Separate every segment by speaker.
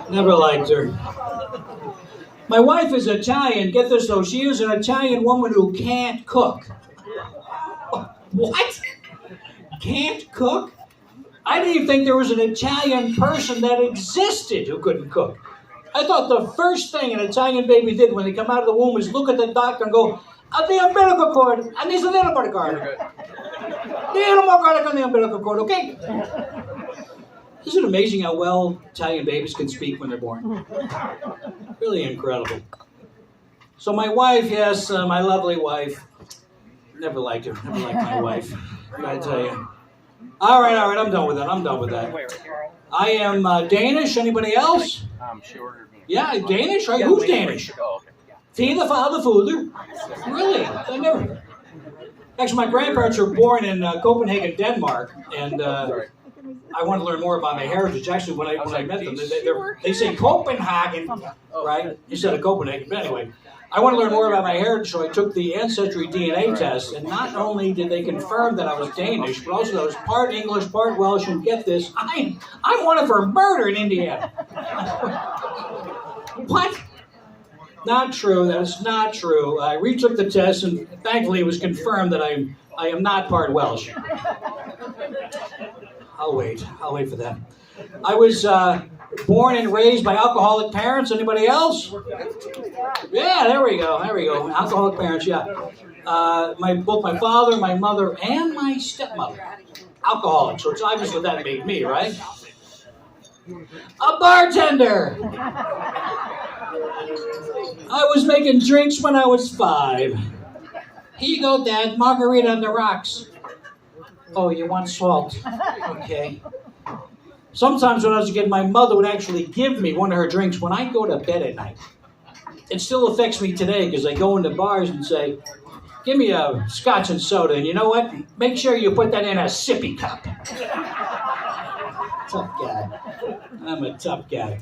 Speaker 1: Never liked her. My wife is Italian. Get this though, she is an Italian woman who can't cook. What? Can't cook? I didn't even think there was an Italian person that existed who couldn't cook. I thought the first thing an Italian baby did when they come out of the womb is look at the doctor and go, the umbilical cord, I need a little bit of garlic. A little more garlic on the umbilical cord, okay? Isn't it amazing how well Italian babies can speak when they're born? Really incredible. So my wife, yes, my lovely wife, never liked her, never liked my wife, I gotta tell you. All right, I'm done with that, I am Danish, anybody else?
Speaker 2: I'm sure.
Speaker 1: Yeah, Danish, right? Who's Danish? Tina Father Fuller. Really? I never. Actually, my grandparents were born in Copenhagen, Denmark, and I wanted to learn more about my heritage. Actually, when I met them, they say Copenhagen, right, instead of Copenhagen. But anyway, I want to learn more about my heritage, so I took the Ancestry DNA test, and not only did they confirm that I was Danish, but also that I was part English, part Welsh, and get this, I'm wanted for murder in Indiana. What? Not true. That's not true. I retook the test, and thankfully it was confirmed that I am not part Welsh. I'll wait for that. I was born and raised by alcoholic parents. Anybody else? Yeah, there we go. Alcoholic parents, yeah. Both my father, my mother, and my stepmother. Alcoholics, so it's obvious what that made me, right? A bartender! I was making drinks when I was 5. Here you go, Dad. Margarita on the rocks. Oh, you want salt? Okay. Sometimes when I was a kid, my mother would actually give me one of her drinks when I go to bed at night. It still affects me today because I go into bars and say, give me a scotch and soda, and you know what? Make sure you put that in a sippy cup. Tough guy. I'm a tough guy.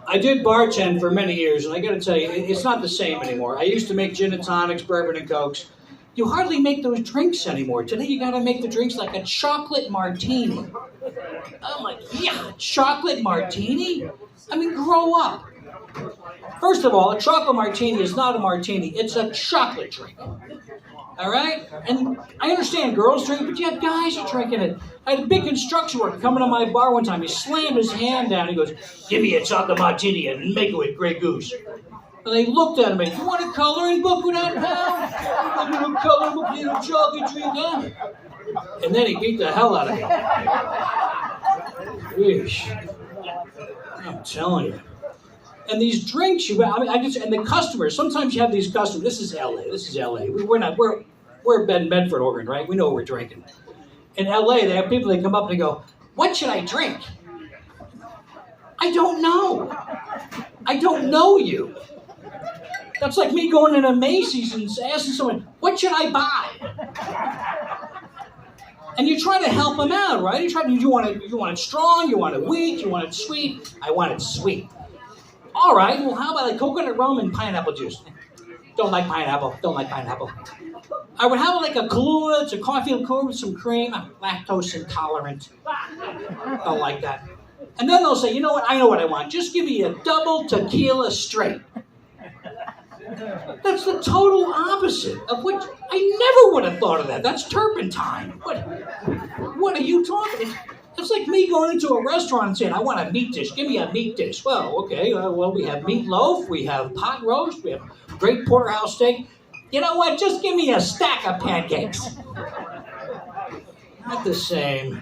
Speaker 1: I did bartend for many years, and I got to tell you, it's not the same anymore. I used to make gin and tonics, bourbon and cokes. You hardly make those drinks anymore. Today you got to make the drinks like a chocolate martini. I'm like, yeah, chocolate martini? I mean, grow up. First of all, a chocolate martini is not a martini. It's a chocolate drink. All right? And I understand girls drink it, but you have guys who are drinking it. I had a big construction worker coming to my bar one time. He slammed his hand down. He goes, give me a chocolate martini and make it with Grey Goose. And they looked at him and, you want a coloring book with that, pal? A little coloring book, a little chocolate drink, huh? And then he beat the hell out of me. Eesh. I'm telling you. And these drinks, and the customers, sometimes you have these customers, this is LA. We're Bedford, Oregon, right? We know what we're drinking. In LA, they have people that come up and they go, what should I drink? I don't know. I don't know you. That's like me going into Macy's and asking someone, what should I buy? And you try to help them out, right? You want it strong, you want it weak, you want it sweet. I want it sweet. All right, well, how about like coconut rum and pineapple juice? Don't like pineapple. I would have like a Kahlua, it's a coffee liqueur with some cream. I'm lactose intolerant. Don't like that. And then they'll say, you know what? I know what I want. Just give me a double tequila straight. That's the total opposite of what I never would have thought of that. That's turpentine. What are you talking? It's like me going into a restaurant and saying, I want a meat dish. Give me a meat dish. Well, okay. We have meatloaf. We have pot roast. We have great porterhouse steak. You know what? Just give me a stack of pancakes. Not the same.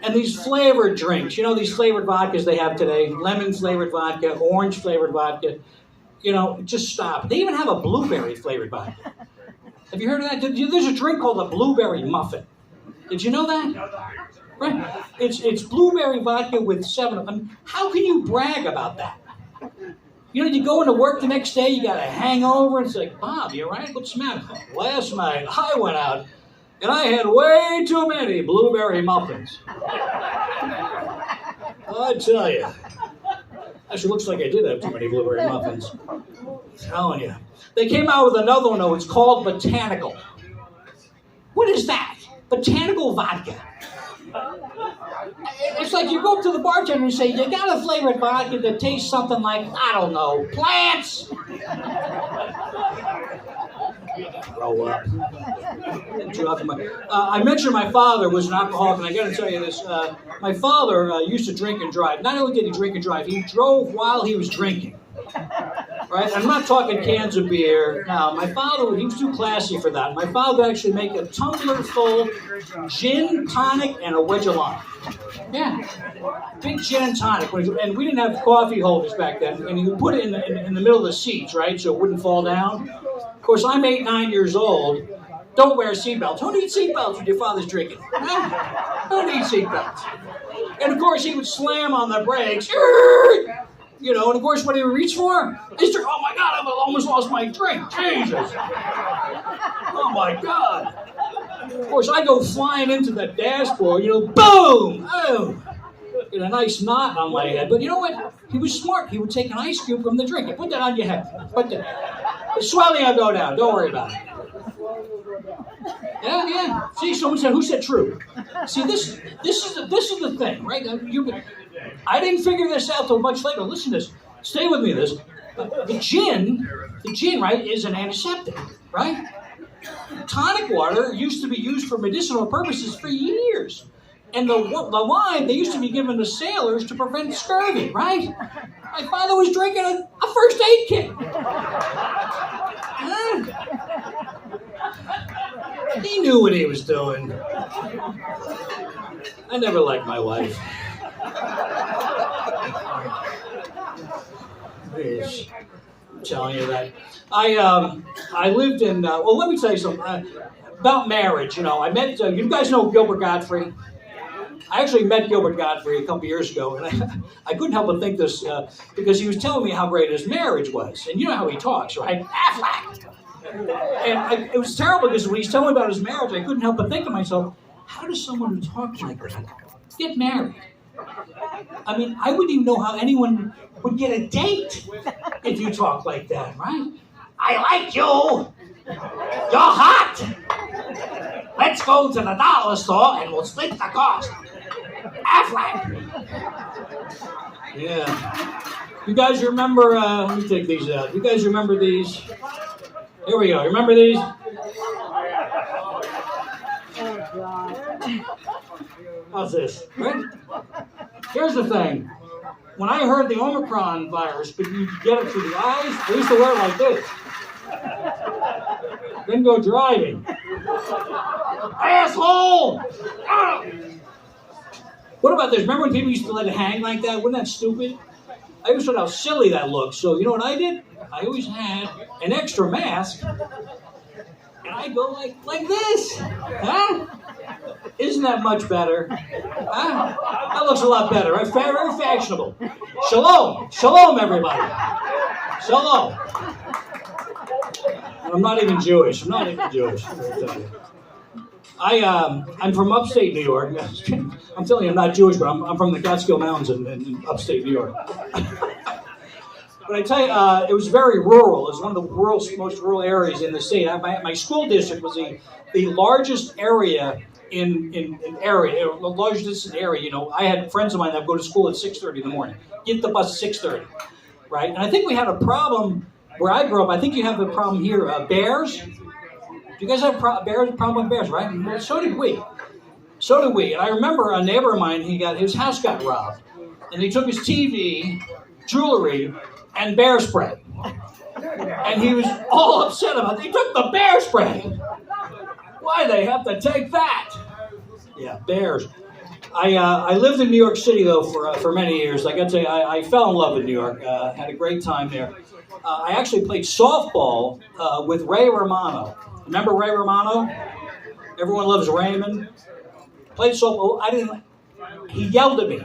Speaker 1: And these flavored drinks, these flavored vodkas they have today, lemon flavored vodka, orange flavored vodka, just stop. They even have a blueberry flavored vodka. Have you heard of that? There's a drink called a blueberry muffin. Did you know that? Right? It's blueberry vodka with 7-Up. I mean, how can you brag about that? You go into work the next day, you got a hangover, and it's like, Bob, you all right? What's the matter? Last night, I went out, and I had way too many blueberry muffins. I tell you. Actually, looks like I did have too many blueberry muffins. I'm telling you. They came out with another one, though. It's called Botanical. What is that? Botanical vodka. It's like you go up to the bartender and say, you got a flavored vodka that tastes something like, I don't know, plants? Grow up. I mentioned my father was an alcoholic, and I got to tell you this. My father used to drink and drive. Not only did he drink and drive, he drove while he was drinking. Right? I'm not talking cans of beer. No, my father, he was too classy for that. My father would actually make a tumbler full gin, tonic, and a wedge of lime. Yeah. Big gin and tonic. And we didn't have coffee holders back then. And you would put it in the middle of the seats, right, so it wouldn't fall down. Of course, I'm 8, 9 years old. Don't wear seatbelts. Who needs seatbelts when your father's drinking? Who needs seatbelts? And of course, he would slam on the brakes. You know, and of course, what he would reach for? Oh my God, I almost lost my drink. Jesus. Oh my God. Of course, I go flying into the dashboard, you know, boom! Oh! Get a nice knot on my head. But you know what? He was smart. He would take an ice cube from the drink and put that on your head. The swelling will go down. Don't worry about it. Yeah. See, someone said, who said true? See, this is the thing, right? I didn't figure this out till much later. Listen to this. Stay with me. The gin, right, is an antiseptic, right? Tonic water used to be used for medicinal purposes for years. And the lime, they used to be given to sailors to prevent scurvy, right? My father was drinking a first aid kit. He knew what he was doing. I never liked my wife. I'm telling you that. I lived in, well, let me tell you something. About marriage, you know, I met, you guys know Gilbert Gottfried? I actually met Gilbert Gottfried a couple years ago, and I couldn't help but think this, because he was telling me how great his marriage was. And you know how he talks, right? Affleck! And it was terrible, because when he's telling me about his marriage, I couldn't help but think to myself, how does someone who talks like that get married? I mean, I wouldn't even know how anyone would get a date if you talk like that, right? I like you. You're hot. Let's go to the dollar store and we'll split the cost. Affleck. Yeah. You guys remember, let me take these out. You guys remember these? Here we go. Remember these? Oh, God. How's this? Right? Here's the thing. When I heard the Omicron virus, could you get it through the eyes? I used to wear it like this. Then go driving. Asshole! Ah! What about this? Remember when people used to let it hang like that? Wasn't that stupid? I always thought how silly that looked. So you know what I did? I always had an extra mask. And I go like this. Huh? Isn't that much better? Huh? That looks a lot better, right? Very fashionable. Shalom. Shalom, everybody. Shalom. And I'm not even Jewish. I'm from upstate New York. I'm telling you, I'm not Jewish, but I'm from the Catskill Mountains in upstate New York. But I tell you, it was very rural. It was one of the most rural areas in the state. My school district was the largest area in area, the largest area. You know, I had friends of mine that would go to school at 6:30 in the morning. Get the bus at 6:30, right? And I think we had a problem where I grew up. I think you have the problem here. Bears. Do you guys have problem with bears, right? Well, so did we. And I remember a neighbor of mine. His house got robbed, and they took his TV, jewelry, and bear spray. And he was all upset about it. They took the bear spray. Why they have to take that? Yeah, bears. I lived in New York City, though, for many years. I got to tell you, I fell in love with New York. Had a great time there. I actually played softball with Ray Romano. Remember Ray Romano? Everyone loves Raymond. Played softball. He yelled at me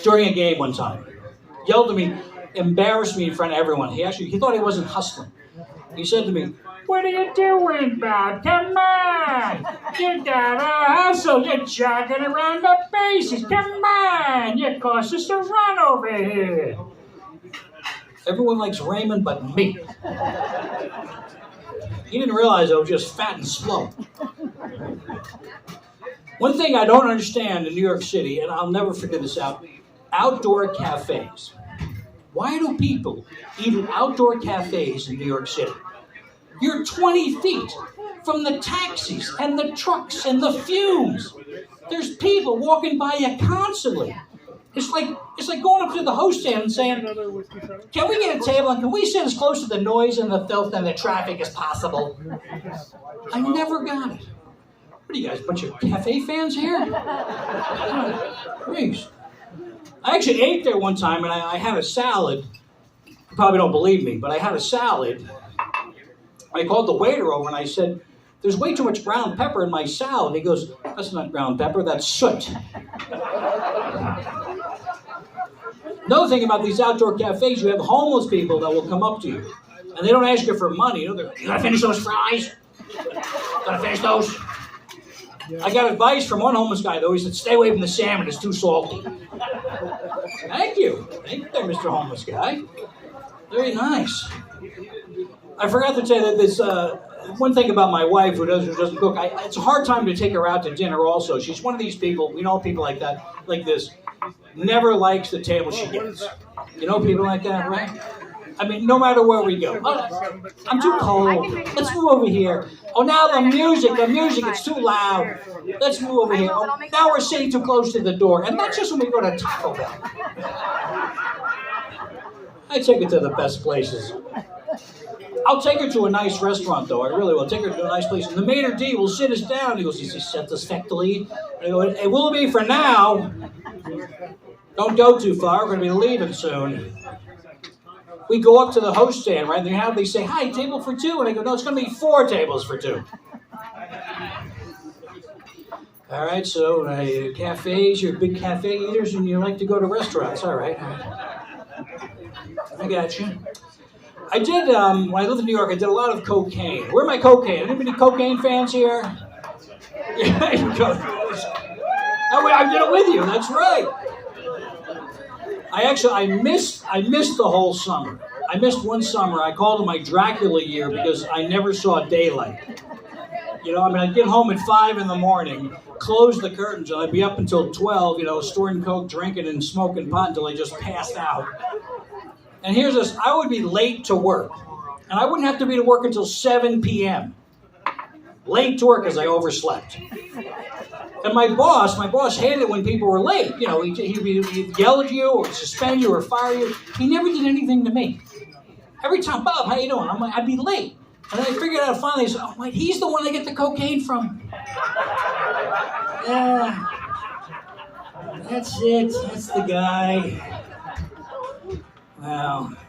Speaker 1: during a game one time. Yelled at me, embarrassed me in front of everyone. He thought I wasn't hustling. He said to me, "What are you doing, Bob? Come on! You gotta hustle. You're jogging around the bases. Come on! You caused us a run over here." Everyone likes Raymond but me. He didn't realize I was just fat and slow. One thing I don't understand in New York City, and I'll never figure this out, outdoor cafes. Why do people eat at outdoor cafes in New York City? You're 20 feet from the taxis and the trucks and the fumes. There's people walking by you constantly. It's like going up to the host stand and saying, "Can we get a table and can we sit as close to the noise and the filth and the traffic as possible?" I never got it. What are you guys, a bunch of cafe fans here? Jeez. I actually ate there one time and I had a salad. You probably don't believe me, but I had a salad. I called the waiter over and I said, "There's way too much ground pepper in my salad." He goes, "That's not ground pepper, that's soot." Another thing about these outdoor cafes, you have homeless people that will come up to you. And they don't ask you for money. You gotta finish those fries. Gotta finish those. I got advice from one homeless guy, though. He said, "Stay away from the salmon, it's too salty." Thank you. Thank you there, Mr. Homeless Guy. Very nice. I forgot to tell you that this, one thing about my wife who doesn't cook, it's a hard time to take her out to dinner also. She's one of these people, we know people like that, like this, never likes the table she gets. You know people like that, right? I mean, no matter where we go. "Oh, I'm too cold. Let's move over here. Oh, now the music, it's too loud. Let's move over here. Oh, now we're sitting too close to the door." And that's just when we go to Taco Bell. I take her to the best places. I'll take her to a nice restaurant, though. I really will. Take her to a nice place. And the maitre d' will sit us down. He goes, "Is he satisfactorily?" And I go, "It will be for now. Don't go too far. We're going to be leaving soon." We go up to the host stand, right? And they say, "Hi, table for two." And I go, "No, it's going to be 4 tables for 2. All right, so cafes, you're big cafe eaters and you like to go to restaurants. All right. I got you. I did, when I lived in New York, I did a lot of cocaine. Where my cocaine? Anybody cocaine fans here? Yeah, you go. Oh, wait, I did it with you. That's right. I missed the whole summer. I missed one summer. I called it my Dracula year because I never saw daylight. You know, I mean, I'd get home at 5 in the morning, close the curtains, and I'd be up until 12, storing coke, drinking, and smoking pot until I just passed out. And here's this, I would be late to work. And I wouldn't have to be to work until 7 p.m. Late to work because I overslept. And my boss hated it when people were late. He'd yell at you or suspend you or fire you. He never did anything to me. Every time, "Bob, how you doing?" I'd be late. And then I figured out finally, "Oh, wait, he's the one I get the cocaine from." Yeah, that's it. That's the guy.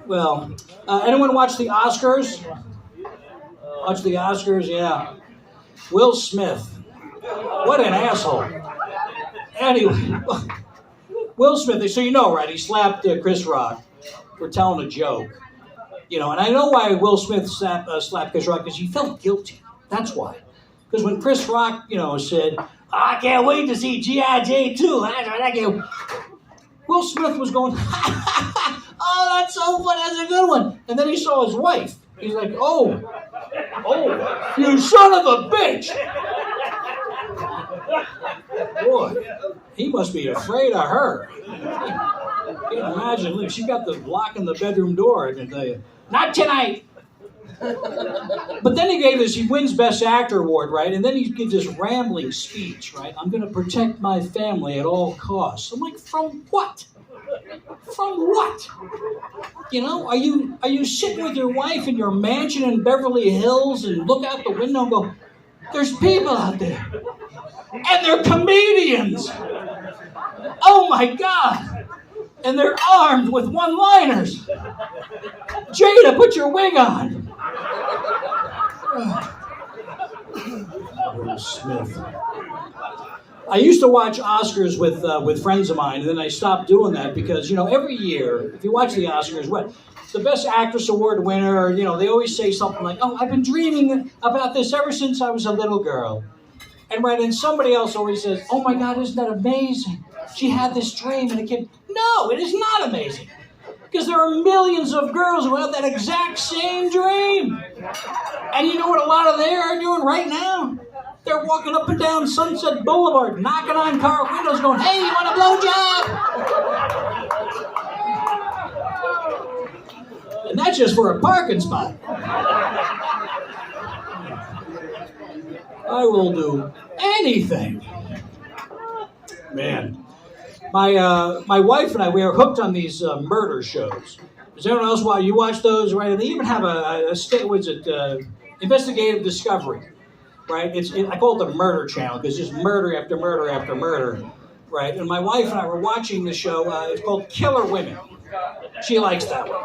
Speaker 1: Well, anyone watch the Oscars? Watch the Oscars, yeah. Will Smith. What an asshole. Anyway, Will Smith, so right, he slapped Chris Rock for telling a joke. And I know why Will Smith slapped Chris Rock, because he felt guilty. That's why. Because when Chris Rock, said, "I can't wait to see G.I. Jane 2. Will Smith was going, "Oh, that's so funny, that's a good one." And then he saw his wife. He's like, oh, you son of a bitch. Boy, he must be afraid of her. You can imagine, look, she got the lock in the bedroom door, I can tell you. "Not tonight." But then he wins Best Actor award, right? And then he gives this rambling speech, right? "I'm going to protect my family at all costs." I'm like, from what? From what? Are you sitting with your wife in your mansion in Beverly Hills and look out the window and go, "There's people out there. And they're comedians. Oh my God. And they're armed with one-liners. Jada, put your wig on." Will Smith. I used to watch Oscars with friends of mine, and then I stopped doing that because, every year, if you watch the Oscars, the Best Actress Award winner, they always say something like, "Oh, I've been dreaming about this ever since I was a little girl." And somebody else always says, "Oh my God, isn't that amazing? She had this dream and a kid." No, it is not amazing. Because there are millions of girls who have that exact same dream. And you know what a lot of they are doing right now? They're walking up and down Sunset Boulevard, knocking on car windows, going, "Hey, you want a blowjob?" And that's just for a parking spot. I will do anything. Man, my wife and I, we are hooked on these murder shows. Does anyone else watch? You watch those, right? And they even have a investigative discovery, right? I call it the murder channel because it's just murder after murder after murder, right? And my wife and I were watching the show. It's called Killer Women. She likes that one.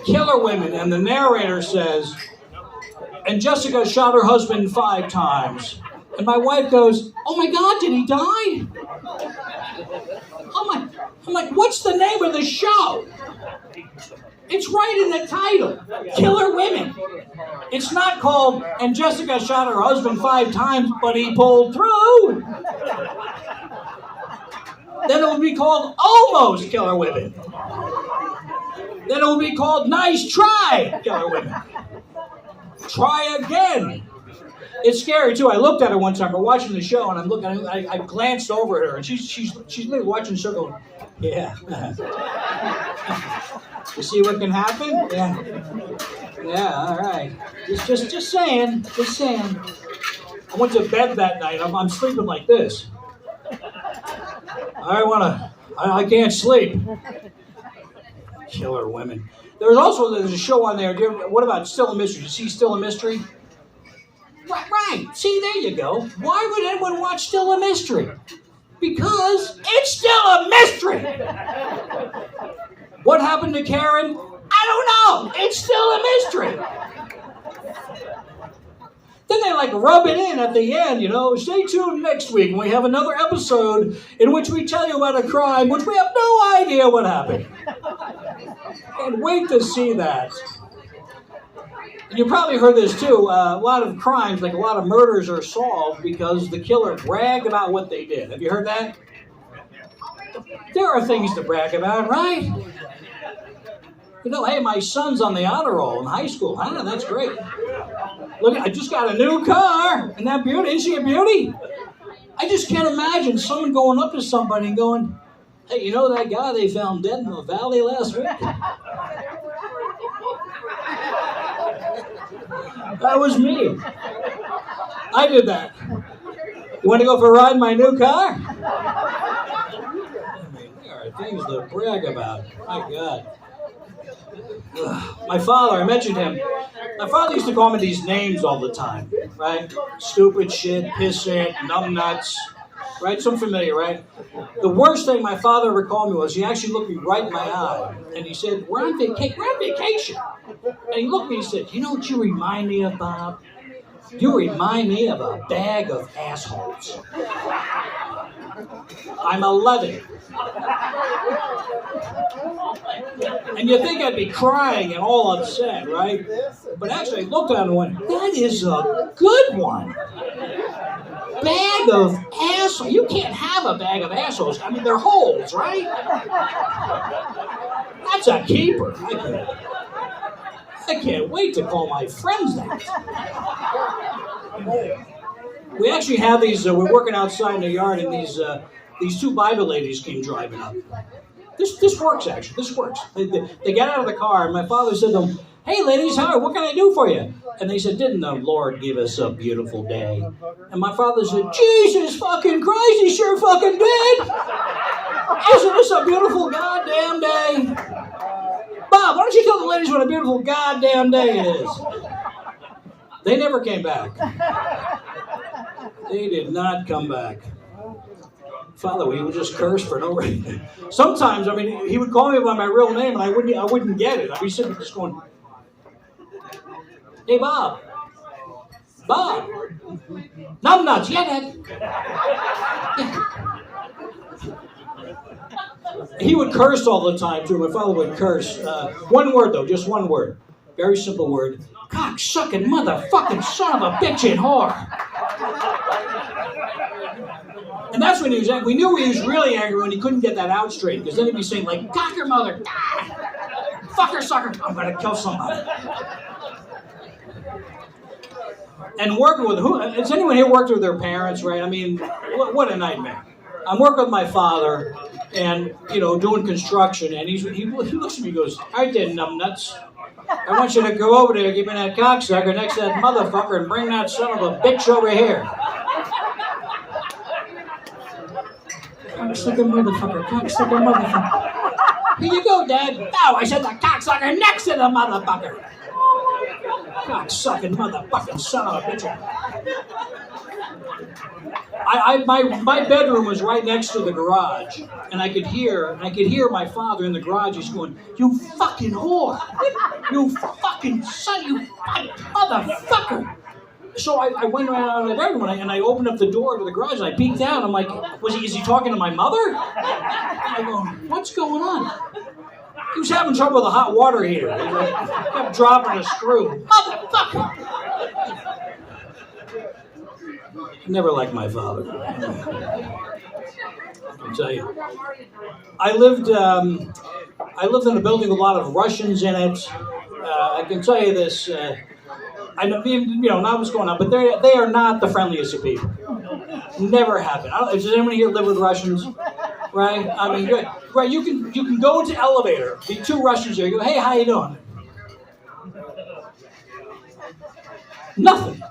Speaker 1: Killer Women, and the narrator says, and Jessica shot her husband 5 times. And my wife goes, "Oh my God, did he die?" I'm like, what's the name of the show? It's right in the title, Killer Women. It's not called, and Jessica shot her husband 5 times, but he pulled through. Then it would be called Almost Killer Women. Then it would be called Nice Try, Killer Women. Try again. It's scary too. I looked at her one time. We're watching the show, and I'm looking. I glanced over at her, and she's literally watching the show, going, "Yeah." You see what can happen? Yeah. Yeah. All right. Just saying. Just saying. I went to bed that night. I'm sleeping like this. I can't sleep. Killer Women. There's a show on there. What about Still a Mystery? Did you see Still a Mystery? Right. See, there you go. Why would anyone watch Still a Mystery? Because it's still a mystery. What happened to Karen? I don't know. It's still a mystery. Then they rub it in at the end, Stay tuned next week when we have another episode in which we tell you about a crime which we have no idea what happened. And wait to see that. And you probably heard this too. A lot of crimes, a lot of murders, are solved because the killer bragged about what they did. Have you heard that? There are things to brag about, right? Hey, my son's on the honor roll in high school. Huh? That's great. Look, I just got a new car. Isn't that beauty? Isn't she a beauty? I just can't imagine someone going up to somebody and going, "Hey, you know that guy they found dead in the valley last week?" That was me. I did that. You want to go for a ride in my new car? There are things to brag about. My God. My father, I mentioned him. My father used to call me these names all the time, right? Stupid shit, pissant, numbnuts, right? Some familiar, right? The worst thing my father ever called me was he actually looked me right in my eye and he said, we're on vacation. And he looked at me and he said, "You know what you remind me of, Bob? You remind me of a bag of assholes." I'm 11. And you think I'd be crying and all upset, right? But actually I looked at him and went, that is a good one. Bag of assholes. You can't have a bag of assholes. I mean, they're holes, right? That's a keeper. I can't wait to call my friends that. We actually have these, we're working outside in the yard, and these 2 Bible ladies came driving up. This works, actually. This works. They got out of the car, and my father said to them, "Hey, ladies, what can I do for you?" And they said, "Didn't the Lord give us a beautiful day?" And my father said, "Jesus fucking Christ, he sure fucking did! Isn't this a beautiful goddamn day? Bob, why don't you tell the ladies what a beautiful goddamn day it is?" They never came back. They did not come back. Father, we would just curse for no reason. Sometimes, he would call me by my real name, and I wouldn't get it. I'd be sitting there just going, "Hey, Bob. Bob. Numbnuts, yeah, Dad." He would curse all the time, too. My father would curse. One word, though, just one word. Very simple word. Cock-sucking motherfucking son of a bitch and whore. And that's when we knew he was really angry when he couldn't get that out straight, because then he'd be saying, "Cock your mother, fucker, sucker, I'm going to kill somebody." And working with who? Has anyone here worked with their parents? Right? I mean, what a nightmare. I'm working with my father, and doing construction, and he looks at me and goes, "All right, then, numbnuts. I want you to go over there, give me that cocksucker next to that motherfucker, and bring that son of a bitch over here." Cocksucker motherfucker. Here you go, Dad. No, I said the cocksucker next to the motherfucker. Cocksucking motherfucking son of a bitch. My bedroom was right next to the garage, and I could hear my father in the garage. He's going, "You fucking whore, you fucking son, you fucking motherfucker." So I went around out of the bedroom and I opened up the door to the garage and I peeked out. I'm like, is he talking to my mother? I go, "What's going on?" He was having trouble with the hot water heater. He kept dropping a screw. Motherfucker! Never liked my father. I can tell you. I lived in a building with a lot of Russians in it. I can tell you this. I know, not what's going on, but they are not the friendliest of people. Never have been. Does anyone here live with Russians? Right? I mean, right? You can go into elevator. Be two Russians here. You go, "Hey, how you doing?" Nothing.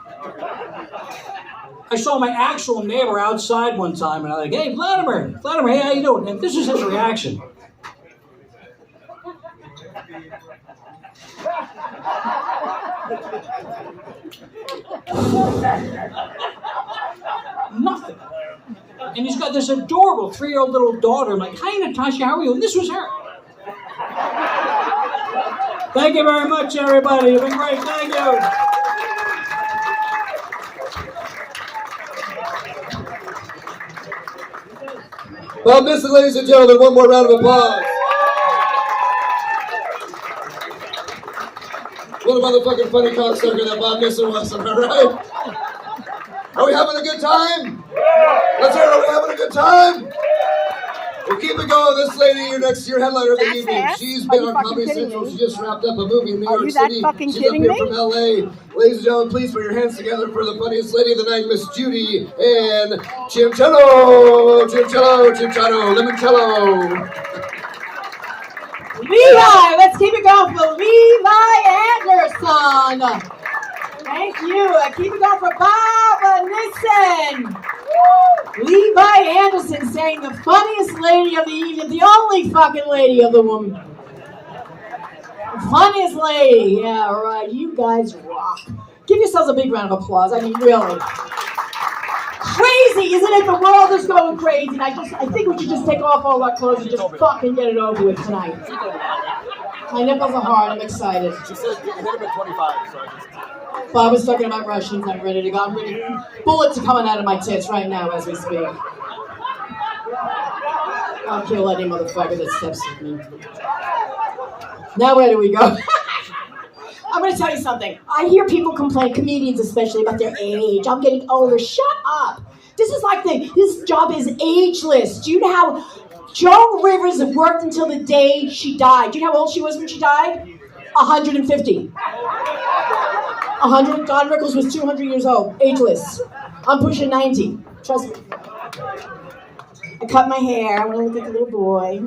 Speaker 1: I saw my actual neighbor outside one time, and I was like, "Hey, Vladimir, hey, how you doing?" And this is his reaction. Nothing. And he's got this adorable 3-year-old little daughter. I'm like, "Hi, Natasha, how are you?" And this was her. Thank you very much, everybody. You've been great. Thank you.
Speaker 2: Bob Missing, ladies and gentlemen, one more round of applause. What a motherfucking funny cocksucker that Bob Missing was, am I right? Are we having a good time? Let's hear it, are we having a good time? We'll keep it going. This lady here next to your headliner of the evening.
Speaker 3: Fast?
Speaker 2: She's been on Comedy Central. She just wrapped up a movie in New York City.
Speaker 3: She's
Speaker 2: up here from LA. Ladies and gentlemen, please put your hands together for the funniest lady of the night, Miss Judy and Chimcello, Limoncello.
Speaker 3: Levi, let's keep it going for Levi Anderson. Thank you. Keep it going for Bob Nissen. Levi Anderson saying the funniest lady of the evening, the only fucking lady of the woman. The funniest lady. Yeah, right. You guys rock. Give yourselves a big round of applause. I mean, really. Crazy, isn't it? The world is going crazy. And I think we should just take off all our clothes and just fucking get it over with tonight. My nipples are hard. I'm excited.
Speaker 4: She said hit him at 25, so I just...
Speaker 3: Bob was talking about Russians. I'm ready to go. I'm ready. Bullets are coming out of my tits right now as we speak. I'll kill any motherfucker that steps with me. Now where do we go? I'm going to tell you something. I hear people complain, comedians especially, about their age. I'm getting older. Shut up. This is like this job is ageless. Do you know how Joan Rivers worked until the day she died? Do you know how old she was when she died? 150. 100. Don Rickles was 200 years old. Ageless. I'm pushing 90. Trust me. I cut my hair. I want to look like a little boy.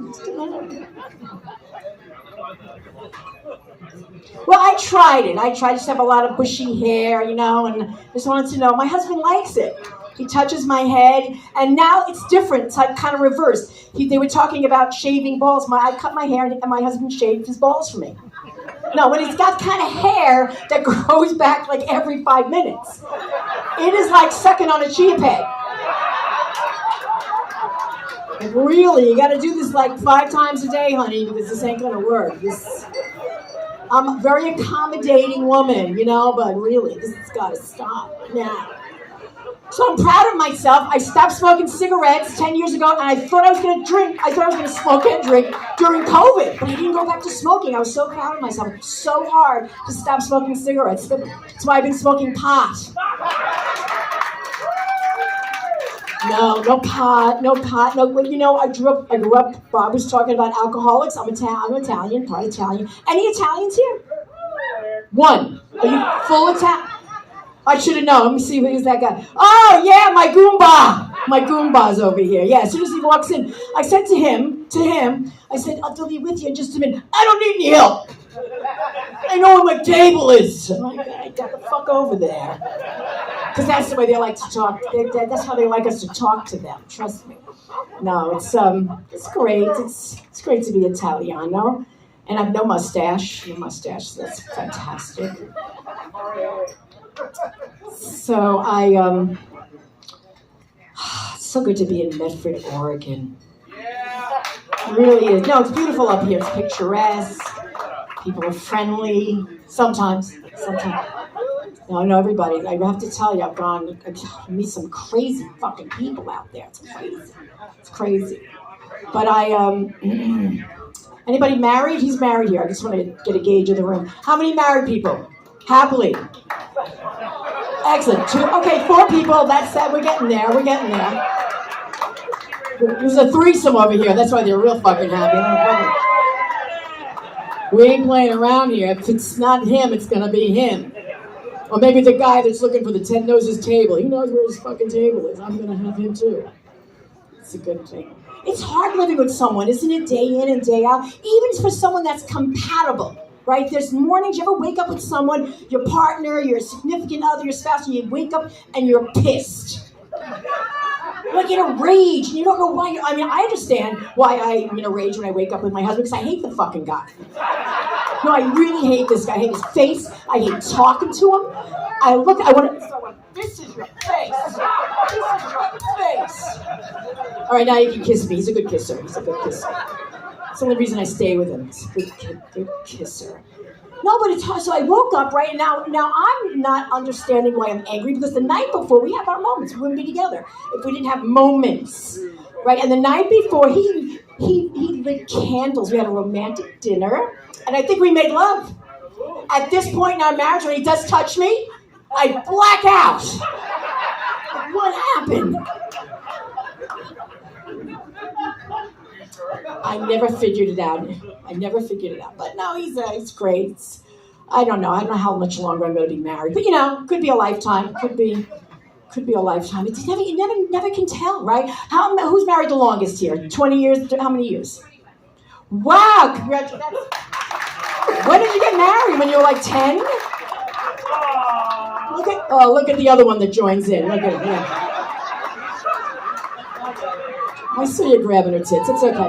Speaker 3: Well, I tried it. I tried to have a lot of bushy hair, and I just wanted to know. My husband likes it. He touches my head, and now it's different. It's like kind of reversed. They were talking about shaving balls. I cut my hair, and my husband shaved his balls for me. No, but it's got kind of hair that grows back like every 5 minutes. It is like sucking on a chia pet. Like, really, you got to do this like 5 times a day, honey, because this ain't gonna work. I'm a very accommodating woman, but really, this has got to stop now. So I'm proud of myself. I stopped smoking cigarettes 10 years ago, and I thought I was going to drink. I thought I was going to smoke and drink during COVID, but I didn't go back to smoking. I was so proud of myself. It's so hard to stop smoking cigarettes. That's why I've been smoking pot. No pot. No. I grew up. Bob was talking about alcoholics. I'm Italian, part Italian. Any Italians here? One. Are you full Italian? I should have known. Let me see who's that guy. Oh, yeah, my Goomba. My Goomba's over here. Yeah, as soon as he walks in, I said to him, I said, I'll be with you in just a minute. I don't need any help. I know where my table is. I'm like, I got the fuck over there. Because that's the way they like to talk. That's how they like us to talk to them. Trust me. No, it's great. It's great to be Italiano. And I have no mustache. No mustache, so that's fantastic. So it's so good to be in Medford, Oregon. It really is. No, it's beautiful up here. It's picturesque. People are friendly. Sometimes. No, everybody. I have to tell you, I meet some crazy fucking people out there. It's crazy. But anybody married? He's married here. I just want to get a gauge of the room. How many married people? Happily. Excellent. 2. Okay, 4 people. That's that. We're getting there. There's a threesome over here. That's why they're real fucking happy. We ain't playing around here. If it's not him, it's gonna be him. Or maybe the guy that's looking for the Ted knows his table. He knows where his fucking table is. I'm gonna have him too. It's a good thing. It's hard living with someone, isn't it? Day in and day out. Even for someone that's compatible, right? There's mornings you ever wake up with someone, your partner, your significant other, your spouse, and you wake up and you're pissed. Like in a rage, and you don't know why. I understand why I'm in a rage when I wake up with my husband, because I hate the fucking guy. No, I really hate this guy. I hate his face. I hate talking to him. I want to, this is your face. This is your face. All right, now you can kiss me. He's a good kisser. It's the only reason I stay with him. He's a good kisser. No, but it's hard. So I woke up, right? Now I'm not understanding why I'm angry, because the night before we have our moments. We wouldn't be together if we didn't have moments, right? And the night before, he lit candles. We had a romantic dinner, and I think we made love. At this point in our marriage, when he does touch me, I black out. Like, what happened? I never figured it out. But no, he's great. I don't know how much longer I'm going to be married. But could be a lifetime. Could be a lifetime. You never can tell, right? Who's married the longest here? 20 years? How many years? Wow! Congratulations. When did you get married? When you were like 10? Look at the other one that joins in. Look at it. Yeah. I see you grabbing her tits. It's okay.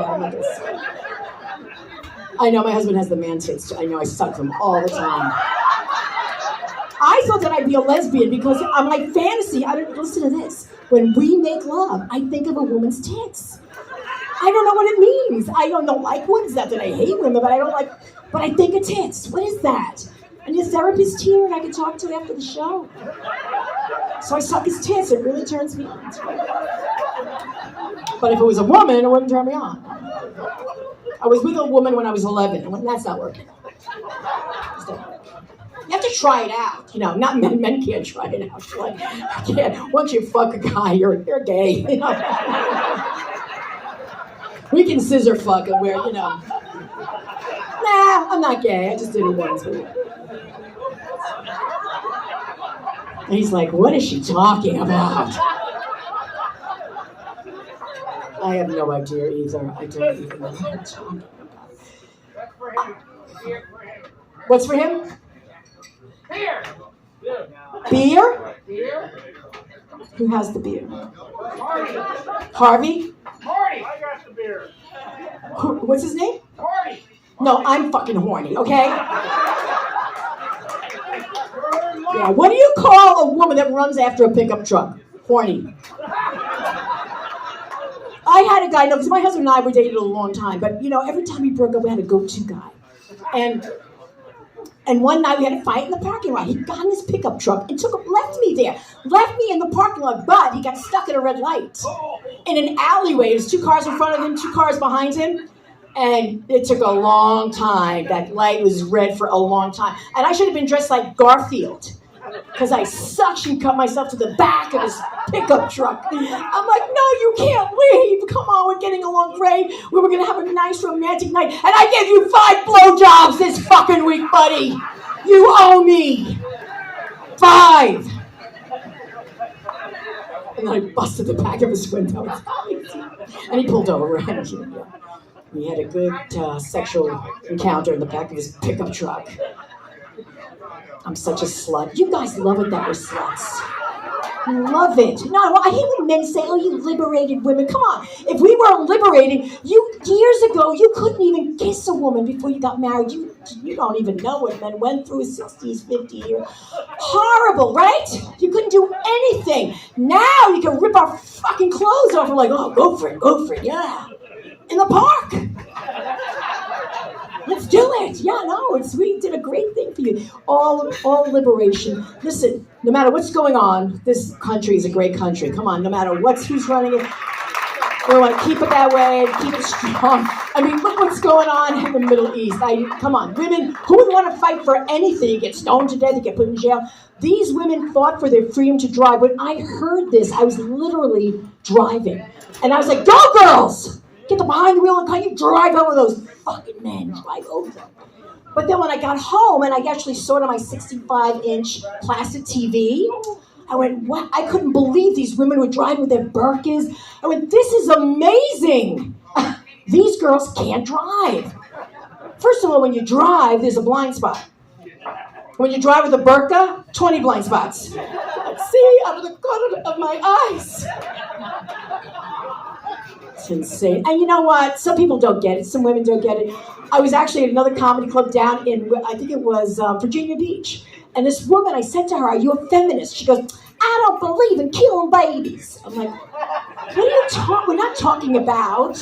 Speaker 3: I know my husband has the man tits. I know I suck them all the time. I thought that I'd be a lesbian because I'm like fantasy. Listen to this. When we make love, I think of a woman's tits. I don't know what it means. I don't know. Like, what is that? That I hate women, but I don't like. But I think of tits. What is that? And his therapist here, and I can talk to after the show. So I suck his tits. It really turns me on. But if it was a woman, it wouldn't turn me on. I was with a woman when I was 11, and that's not working. You have to try it out. Not men can't try it out. Like, once you fuck a guy, you're gay. We can scissor fuck and Nah, I'm not gay. I just did it once. And he's like, what is she talking about? I have no idea either. I don't even know what I'm talking about. What's for him?
Speaker 5: Beer.
Speaker 3: Beer?
Speaker 5: Beer.
Speaker 3: Who has the beer?
Speaker 5: Marty.
Speaker 3: Harvey?
Speaker 5: Marty. I got the beer.
Speaker 3: What's his name?
Speaker 5: Marty.
Speaker 3: No, I'm fucking horny, okay? Yeah, what do you call a woman that runs after a pickup truck? Horny. I had a guy, because my husband and I were dated a long time, but every time we broke up, we had a go-to guy. And one night we had a fight in the parking lot. He got in his pickup truck and left me there. Left me in the parking lot, but he got stuck at a red light. In an alleyway, there's 2 cars in front of him, 2 cars behind him. And it took a long time. That light was red for a long time. And I should have been dressed like Garfield, because I suction cut myself to the back of his pickup truck. I'm like, no, you can't leave. Come on, we're getting along great. We were going to have a nice romantic night. And I gave you 5 blowjobs this fucking week, buddy. You owe me 5. And then I busted the back of his window. And he pulled over. And we had a good sexual encounter in the back of his pickup truck. I'm such a slut. You guys love it that we're sluts. Love it. No, I hate when men say, "Oh, you liberated women." Come on. If we weren't liberating, years ago, you couldn't even kiss a woman before you got married. You don't even know what men went through 60s, 50s years. Horrible, right? You couldn't do anything. Now you can rip our fucking clothes off. We're like, "Oh, go for it, yeah." In the park. Let's do it. Yeah, no, we did a great thing for you. All liberation. Listen, no matter what's going on, this country is a great country. Come on, no matter who's running it, we want to keep it that way, keep it strong. I mean, look what's going on in the Middle East. Come on, women, who would want to fight for anything? You get stoned to death, you get put in jail. These women fought for their freedom to drive. When I heard this, I was literally driving. And I was like, go girls! Get the behind the wheel and can you drive over those fucking men, drive over them. But then when I got home and I actually saw it on my 65-inch plastic TV, I went, what? I couldn't believe these women were driving with their burkas. I went, this is amazing. These girls can't drive. First of all, when you drive, there's a blind spot. When you drive with a burqa, 20 blind spots. See out of the corner of my eyes. It's insane. And you know what? Some people don't get it. Some women don't get it. I was actually at another comedy club down in, I think it was Virginia Beach. And this woman, I said to her, "Are you a feminist?" She goes, "I don't believe in killing babies." I'm like, what are you talking? We're not talking about,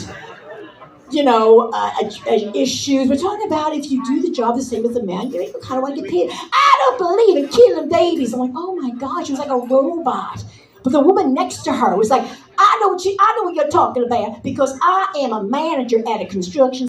Speaker 3: issues. We're talking about if you do the job the same as a man, you kind of want to get paid. I don't believe in killing babies. I'm like, oh my God, she was like a robot. But the woman next to her was like, I know what you're talking about because I am a manager at a construction